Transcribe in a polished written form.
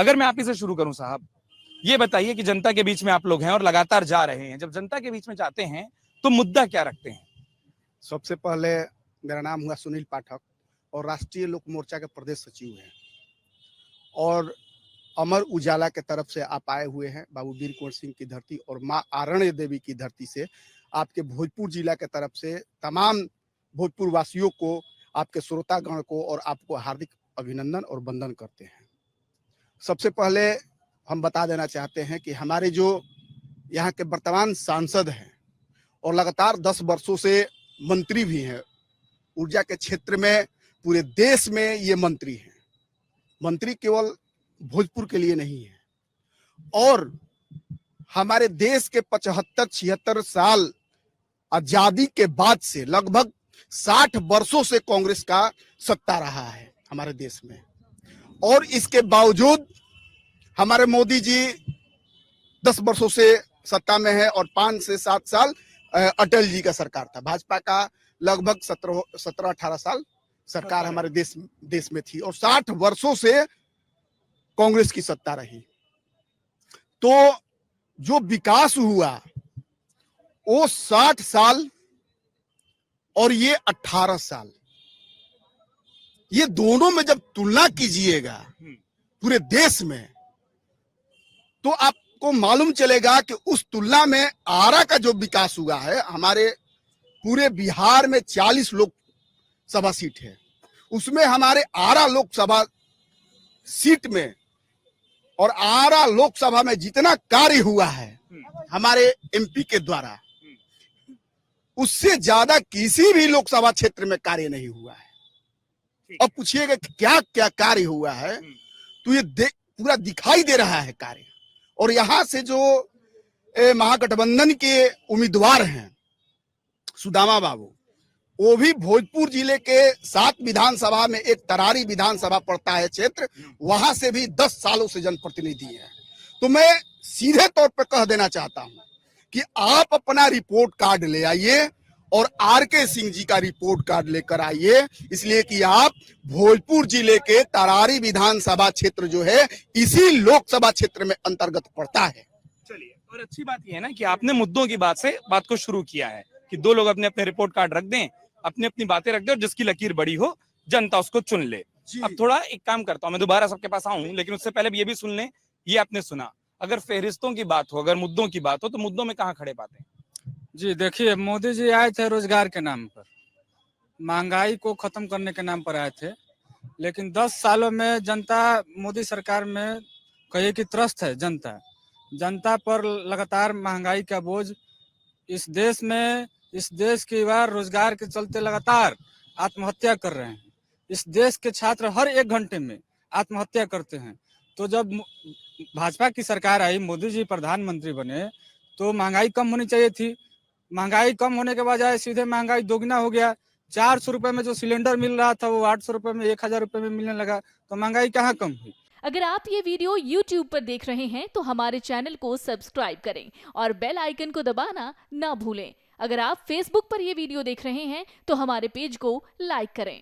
अगर मैं आप ही से शुरू करूं साहब, ये बताइए कि जनता के बीच में आप लोग हैं और लगातार जा रहे हैं, जब जनता के बीच में जाते हैं तो मुद्दा क्या रखते हैं? सबसे पहले मेरा नाम हुआ सुनील पाठक और राष्ट्रीय लोक मोर्चा के प्रदेश सचिव हैं और अमर उजाला के तरफ से आप आए हुए हैं बाबू वीर कुंवर सिंह की धरती और माँ आरण्य देवी की धरती से। आपके भोजपुर जिला के तरफ से तमाम भोजपुर वासियों को, आपके श्रोतागण को और आपको हार्दिक अभिनंदन और वंदन करते हैं। सबसे पहले हम बता देना चाहते हैं कि हमारे जो यहाँ के वर्तमान सांसद हैं और लगातार 10 वर्षों से मंत्री भी हैं, ऊर्जा के क्षेत्र में पूरे देश में ये मंत्री हैं। मंत्री केवल भोजपुर के लिए नहीं है और हमारे देश के 75-76 साल आजादी के बाद से लगभग 60 वर्षों से कांग्रेस का सत्ता रहा है हमारे देश में। और इसके बावजूद हमारे मोदी जी 10 वर्षों से सत्ता में है और 5 से 7 साल अटल जी का सरकार था। भाजपा का लगभग 17-18 साल सरकार हमारे देश में थी और 60 वर्षों से कांग्रेस की सत्ता रही। तो जो विकास हुआ वो 60 साल और ये 18 साल, ये दोनों में जब तुलना कीजिएगा पूरे देश में तो आपको मालूम चलेगा कि उस तुलना में आरा का जो विकास हुआ है, हमारे पूरे बिहार में 40 लोकसभा सीट है, उसमें हमारे आरा लोकसभा सीट में और आरा लोकसभा में जितना कार्य हुआ है हमारे एमपी के द्वारा, उससे ज्यादा किसी भी लोकसभा क्षेत्र में कार्य नहीं हुआ है। अब पूछिएगा कि क्या क्या कार्य हुआ है, तो ये पूरा दिखाई दे रहा है कार्य। और यहाँ से जो महागठबंधन के उम्मीदवार हैं सुदामा बाबू, वो भी भोजपुर जिले के 7 विधानसभा में एक तरारी विधानसभा पड़ता है क्षेत्र, वहां से भी 10 सालों से जनप्रतिनिधि है। तो मैं सीधे तौर पर कह देना चाहता हूं कि आप अपना रिपोर्ट कार्ड ले आइए और आर.के. सिंह जी का रिपोर्ट कार्ड लेकर आइए, इसलिए कि आप भोजपुर जिले के तरारी विधानसभा क्षेत्र जो है इसी लोकसभा क्षेत्र में अंतर्गत पड़ता है। चलिए, और अच्छी बात यह है ना कि आपने मुद्दों की बात को शुरू किया है कि 2 लोग अपने अपने रिपोर्ट कार्ड रख दें, अपनी अपनी बातें रख दें और जिसकी लकीर बड़ी हो जनता उसको चुन ले। अब थोड़ा एक काम करता हूं, मैं दोबारा सबके पास आऊं, लेकिन उससे पहले ये भी सुन लें। ये आपने सुना, अगर फहरिस्तों की बात हो, अगर मुद्दों की बात हो, तो मुद्दों में कहां खड़े पाते हैं? जी देखिए, मोदी जी आए थे रोजगार के नाम पर, महंगाई को खत्म करने के नाम पर आए थे, लेकिन 10 सालों में जनता मोदी सरकार में कहे कि त्रस्त है। जनता पर लगातार महंगाई का बोझ, इस देश के युवा रोजगार के चलते लगातार आत्महत्या कर रहे हैं। इस देश के छात्र हर 1 घंटे में आत्महत्या करते हैं। तो जब भाजपा की सरकार आई, मोदी जी प्रधानमंत्री बने, तो महंगाई कम होनी चाहिए थी। महंगाई कम होने के बजाय सीधे महंगाई दोगुना हो गया। 400 रुपए में जो सिलेंडर मिल रहा था वो 800 रुपए में, 1000 रुपए में मिलने लगा। तो महंगाई कहाँ कम हुई? अगर आप ये वीडियो YouTube पर देख रहे हैं तो हमारे चैनल को सब्सक्राइब करें और बेल आइकन को दबाना ना भूलें। अगर आप Facebook पर ये वीडियो देख रहे हैं तो हमारे पेज को लाइक करें।